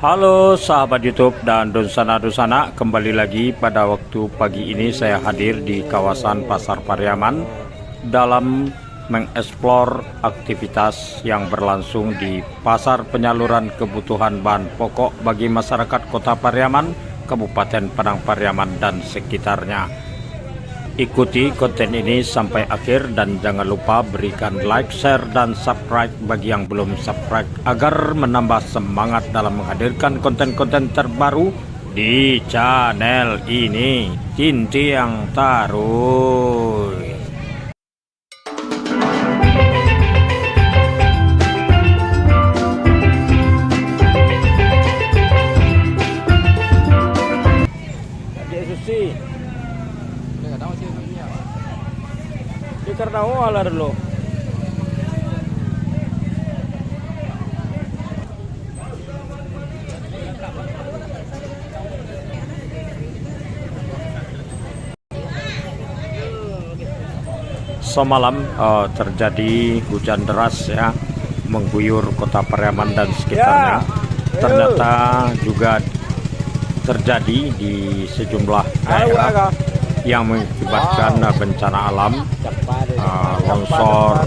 Halo sahabat YouTube dan dosana-dosana, kembali lagi pada waktu pagi ini saya hadir di kawasan Pasar Pariaman dalam mengeksplor aktivitas yang berlangsung di pasar penyaluran kebutuhan bahan pokok bagi masyarakat Kota Pariaman, Kabupaten Padang Pariaman dan sekitarnya. Ikuti konten ini sampai akhir dan jangan lupa berikan like, share, dan subscribe bagi yang belum subscribe agar menambah semangat dalam menghadirkan konten-konten terbaru di channel ini. Tintiang Taruy. Karena walar lo. Semalam terjadi hujan deras ya, mengguyur Kota Pariaman dan sekitarnya. Ternyata juga terjadi di sejumlah daerah yang mengakibatkan bencana alam, longsor,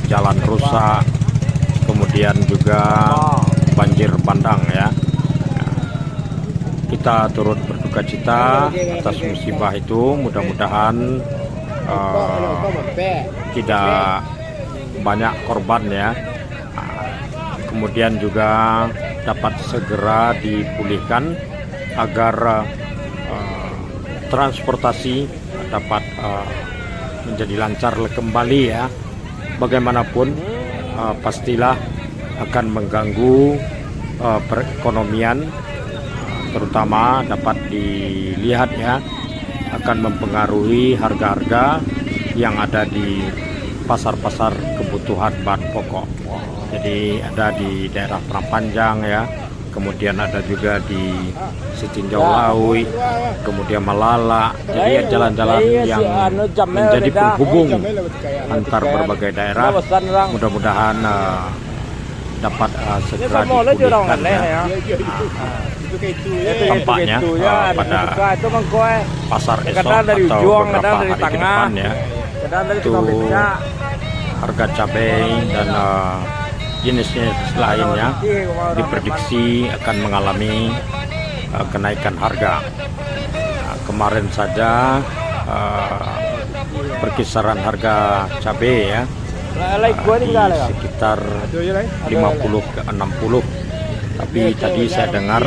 jalan rusak, kemudian juga banjir bandang ya. Kita turut berduka cita atas musibah itu. Mudah-mudahan tidak banyak korban ya. Kemudian juga dapat segera dipulihkan agar transportasi dapat menjadi lancar kembali ya. Bagaimanapun pastilah akan mengganggu perekonomian, terutama dapat dilihat ya, akan mempengaruhi harga-harga yang ada di pasar-pasar kebutuhan bahan pokok. Jadi ada di daerah Prapanjang ya, kemudian ada juga di Setinjau Laui, kemudian Malala. Jadi jalan-jalan yang menjadi penghubung antar berbagai daerah. Mudah-mudahan dapat segera dipulihkan ya. Tampaknya pada pasar esok atau beberapa hari ke depan ya, itu harga cabai dan jenisnya lainnya diprediksi akan mengalami kenaikan harga. Kemarin saja perkisaran harga cabai ya di sekitar 50 ke 60, tapi tadi saya dengar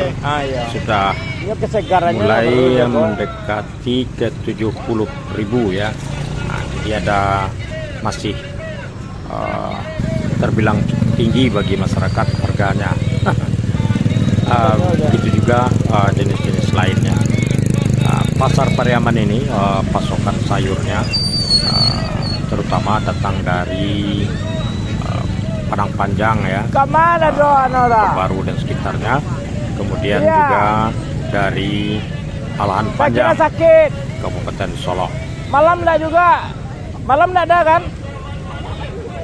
sudah mulai mendekati ke 70.000 ya. Jadi ada masih terbilang tinggi bagi masyarakat harganya. Begitu juga jenis-jenis lainnya. Pasar Pariaman ini pasokan sayurnya terutama datang dari Padang Panjang ya, Baru dan sekitarnya, kemudian juga dari Alahan Panjang, Kabupaten Solok. Malam enggak juga, malam enggak ada kan?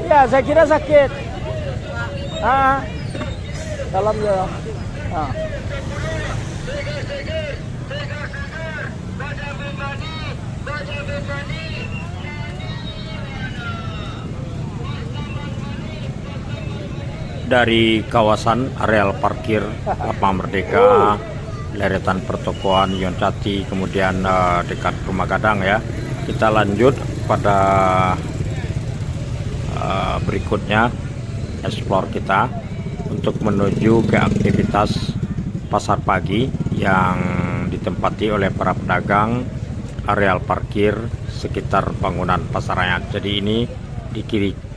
Ya, saya kira sakit. Dalam ya. Dari kawasan areal parkir Lapangan Merdeka, deretan pertokoan Yoncati, kemudian dekat Rumah Gadang ya, kita lanjut pada berikutnya explore kita untuk menuju ke aktivitas pasar pagi yang ditempati oleh para pedagang areal parkir sekitar bangunan Pasarayan. Jadi ini di kiri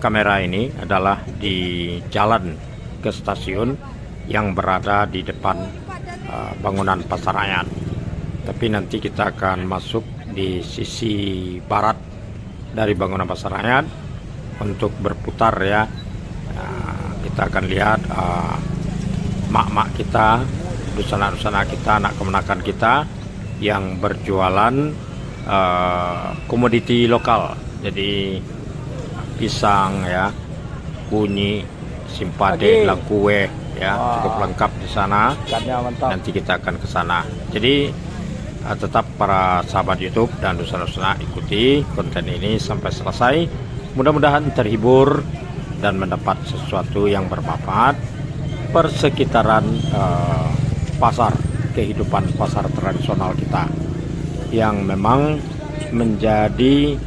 kamera ini adalah di jalan ke stasiun yang berada di depan bangunan Pasarayan. Tapi nanti kita akan masuk di sisi barat dari bangunan Pasarayan untuk berputar ya. Kita akan lihat mak-mak kita, dusana-dusana kita, anak kemenakan kita yang berjualan komoditi lokal. Jadi pisang ya, bunyi, simpade, langkue, ya. Wah. Cukup lengkap di sana. Ikannya mantap. Nanti kita akan ke sana. Jadi tetap para sahabat YouTube dan Dusun-Dusun ikuti konten ini sampai selesai. Mudah-mudahan terhibur dan mendapat sesuatu yang bermanfaat persekitaran pasar, kehidupan pasar tradisional kita yang memang menjadi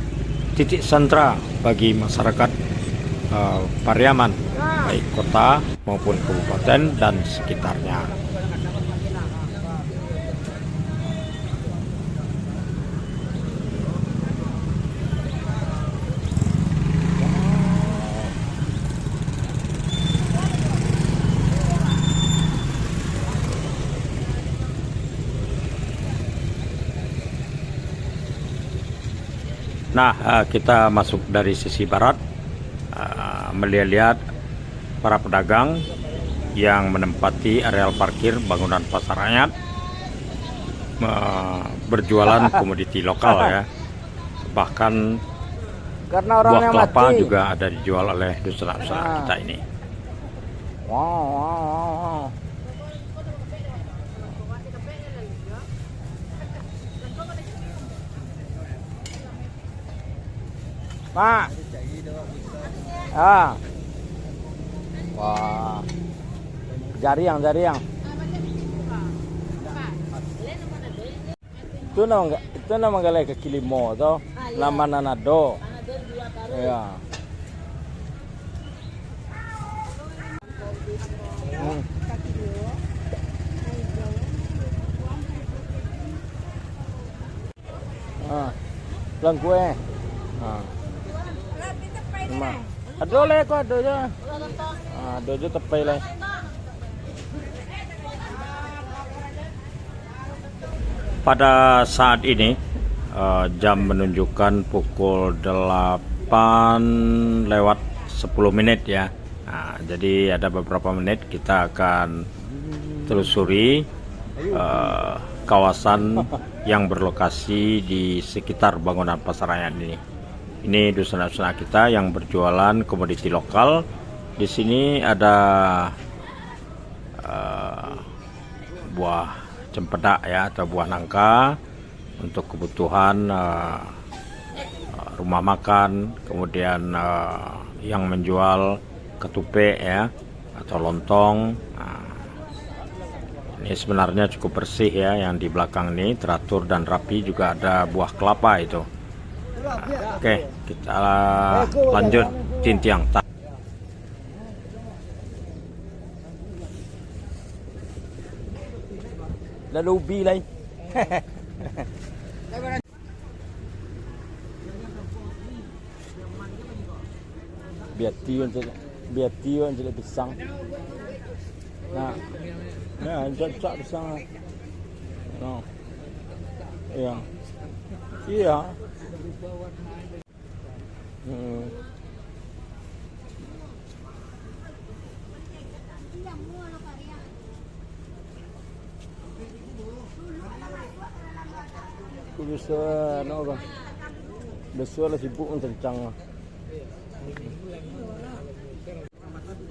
titik sentra bagi masyarakat Pariaman, baik kota maupun kabupaten dan sekitarnya. Nah, kita masuk dari sisi barat, melihat para pedagang yang menempati areal parkir bangunan pasar rakyat, berjualan komoditi lokal ya. Bahkan Karena buah orangnya kelapa mati. juga ada dijual oleh dusun-dusun kita ini. Wow. Pak. Ah. Wah. Jariang. Itu nama galai kaki limo to. Nama nanado. Ya. Lang kue. Ado le ko ado je. Ado je tepai le. Pada saat ini jam menunjukkan pukul 8 lewat 10 menit ya. Nah, jadi ada beberapa menit kita akan telusuri kawasan yang berlokasi di sekitar bangunan pasar rakyat ini. Ini dusun-dusun kita yang berjualan komoditi lokal. Di sini ada buah cempedak ya, atau buah nangka untuk kebutuhan rumah makan. Kemudian yang menjual ketupat ya, atau lontong. Ini sebenarnya cukup bersih ya, yang di belakang ini teratur dan rapi. Juga ada buah kelapa itu. Oke, kita lanjut tintiang. Lalu ubi lai. Biar tion jadi pisang. Nah, cocok pisang. No. Iya. Iya. Bisa kan? Besok lah sibuk kencang.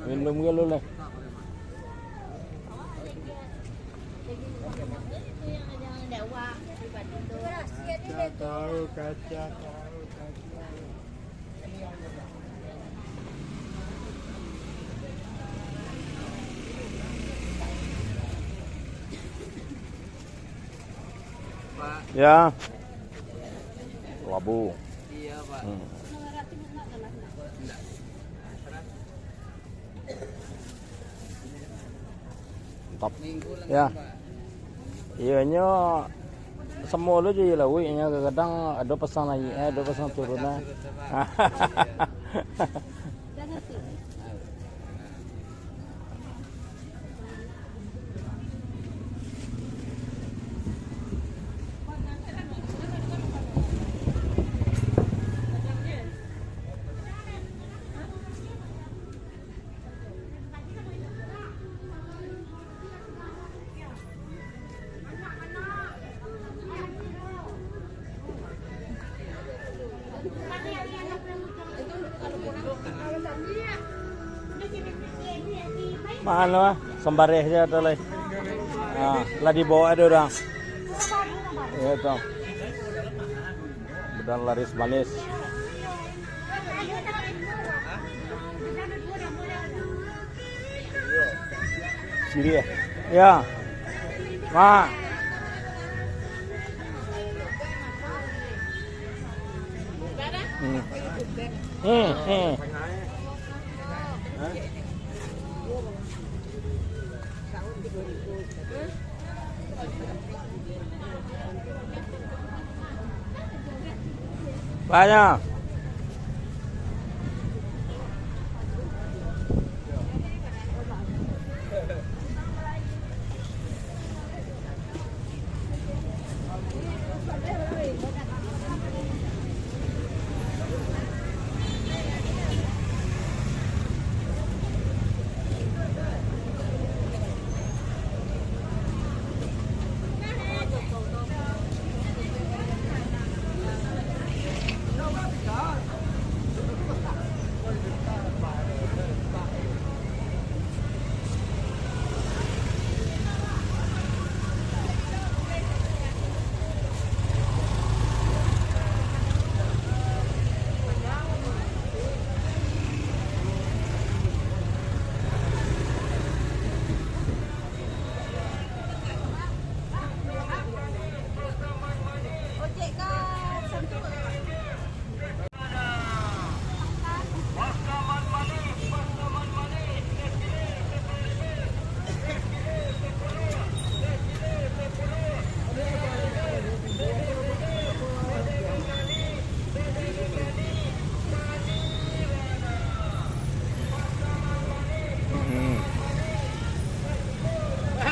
Minum kalau lah. Kaca. Ya. Labu. Iya, Pak. Mantap. Minggu lah, Ya. Pak. Iya nya semua lu je lah wih nya kadang ada pesan naik ada pesan turunnya. Mahal lah, sembareh aja tuh lah. Nah, lah dibawa ada orang. Iya tuh. Bedan laris manis. Siri ya? Ya. Ma. Hmm. Hmm. Banyak.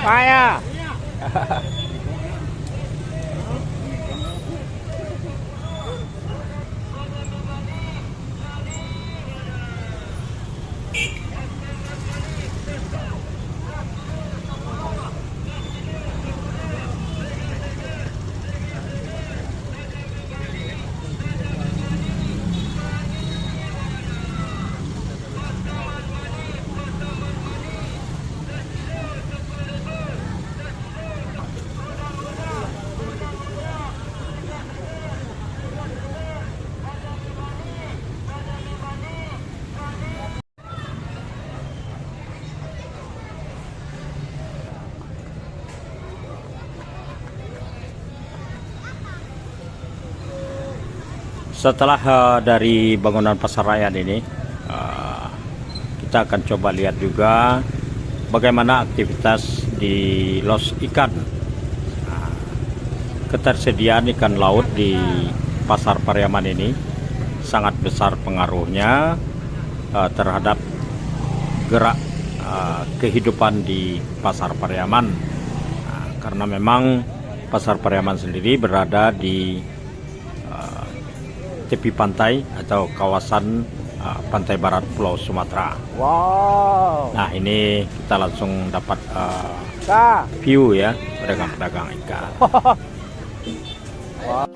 Banyak. Setelah dari bangunan pasar rakyat ini, kita akan coba lihat juga bagaimana aktivitas di los ikan. Ketersediaan ikan laut di pasar Pariaman ini sangat besar pengaruhnya terhadap gerak kehidupan di pasar Pariaman, karena memang pasar Pariaman sendiri berada di tepi pantai atau kawasan pantai barat Pulau Sumatera. Wow. Nah, ini kita langsung dapat Kak. view ya pedagang-pedagang ikan. Wow.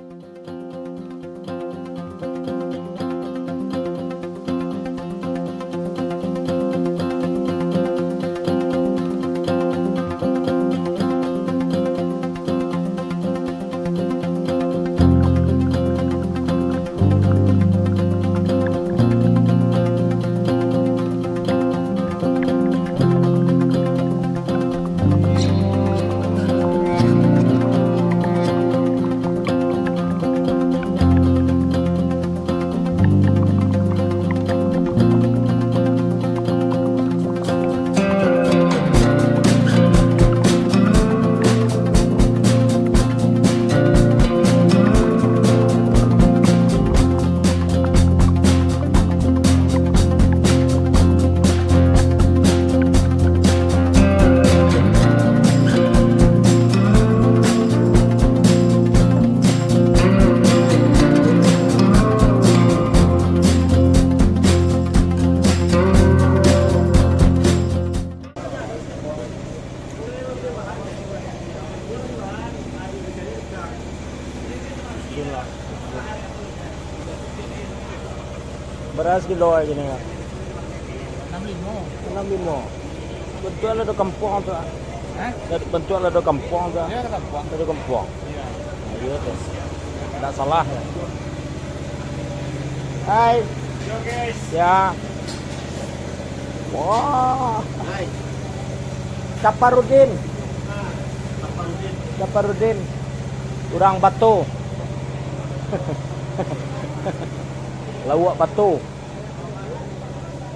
Beras kilo aja nih. 65. Betul ada kampung tuh. Betul ada kampung tuh. Ada kampung. Iya tuh. Tidak salah ya. Hai. Ya. Wah. Caparudin. Caparudin. Urang Batu. Lawak Batu.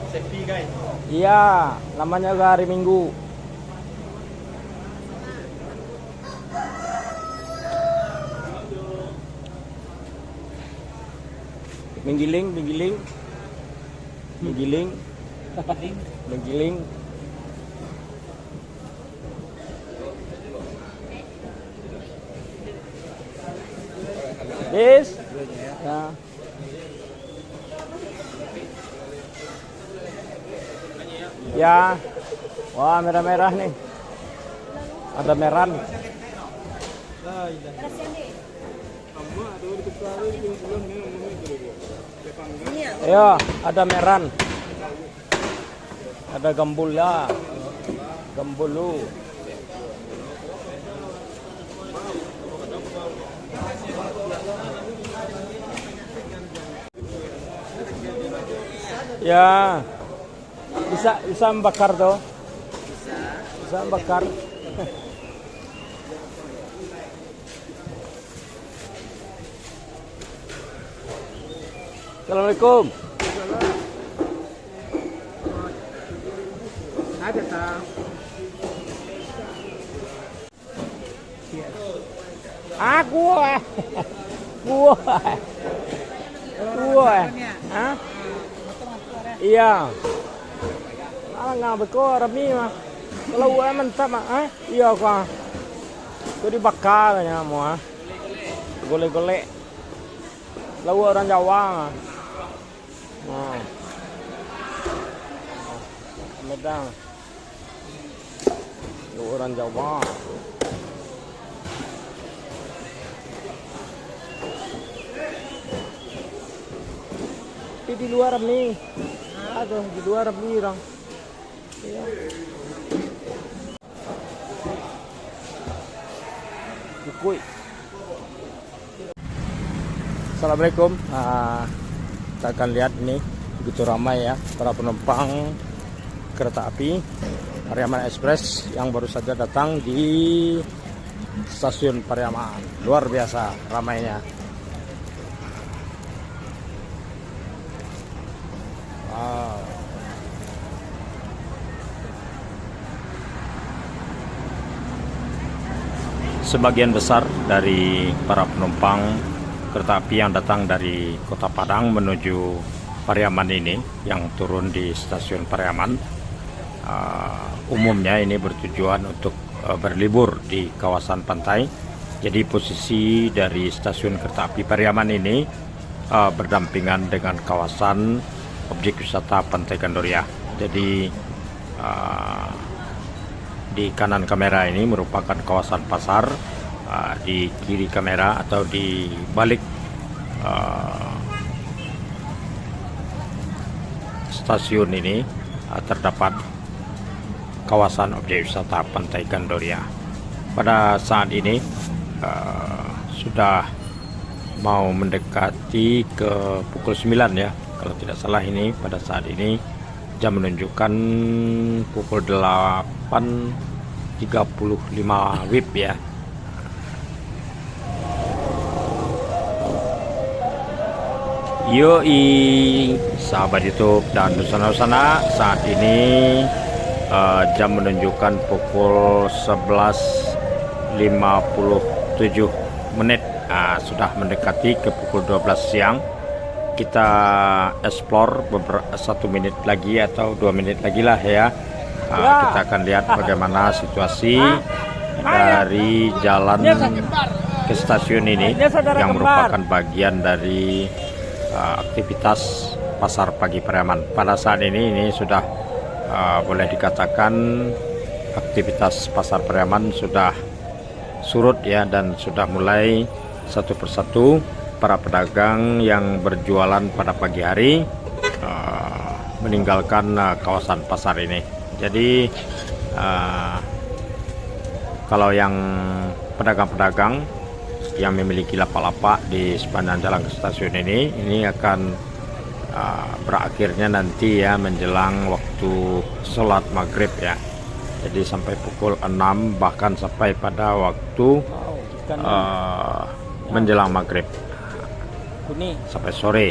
Sepi guys. Iya, namanya hari Minggu. Menggiling. Bis. Ya. Ya. Wah, merah-merah nih. Ada meran. Ya, ada meran. Ada gambula. Gambulu. Ya. Bisa membakar tuh. Bisa membakar. Assalamualaikum. Ada tak? Gua. Hah? Iya. Nggak betul Rami mah. Kalau gue mantap mah, iya kok. Itu dibakar ya mau. Golek-golek. Lalu orang Jawa mah. Nah. Medang. Lalu orang Jawa. Di luar nih. Aduh, di luar nih orang. Iya. Bukui. Assalamualaikum. Kita akan lihat ini begitu ramai ya para penumpang kereta api Pariaman Express yang baru saja datang di stasiun Pariaman. Luar biasa ramainya. Wow. Sebagian besar dari para penumpang kereta api yang datang dari Kota Padang menuju Pariaman ini, yang turun di stasiun Pariaman, umumnya ini bertujuan untuk berlibur di kawasan pantai. Jadi posisi dari stasiun kereta api Pariaman ini berdampingan dengan kawasan objek wisata Pantai Gandoria. Jadi di kanan kamera ini merupakan kawasan pasar, di kiri kamera atau di balik stasiun ini terdapat kawasan objek wisata Pantai Gandoria. Pada saat ini sudah mau mendekati ke pukul 9 ya, kalau tidak salah. Ini pada saat ini jam menunjukkan pukul 8.35 WIB ya. Yoi, sahabat YouTube dan Nusana, saat ini jam menunjukkan pukul 11.57 menit. Sudah mendekati ke pukul 12 siang. Kita explore beberapa 1 menit lagi atau 2 menit lagi lah ya. Kita akan lihat bagaimana situasi dari jalan ke stasiun ini yang merupakan bagian dari aktivitas pasar pagi Pariaman. Pada saat ini sudah boleh dikatakan aktivitas pasar Pariaman sudah surut ya, dan sudah mulai satu persatu para pedagang yang berjualan pada pagi hari meninggalkan kawasan pasar ini. Jadi kalau yang pedagang-pedagang yang memiliki lapak-lapak di sepanjang jalan ke stasiun ini akan berakhirnya nanti ya menjelang waktu sholat maghrib ya. Jadi sampai pukul 6 bahkan sampai pada waktu menjelang maghrib kuning sampai sore.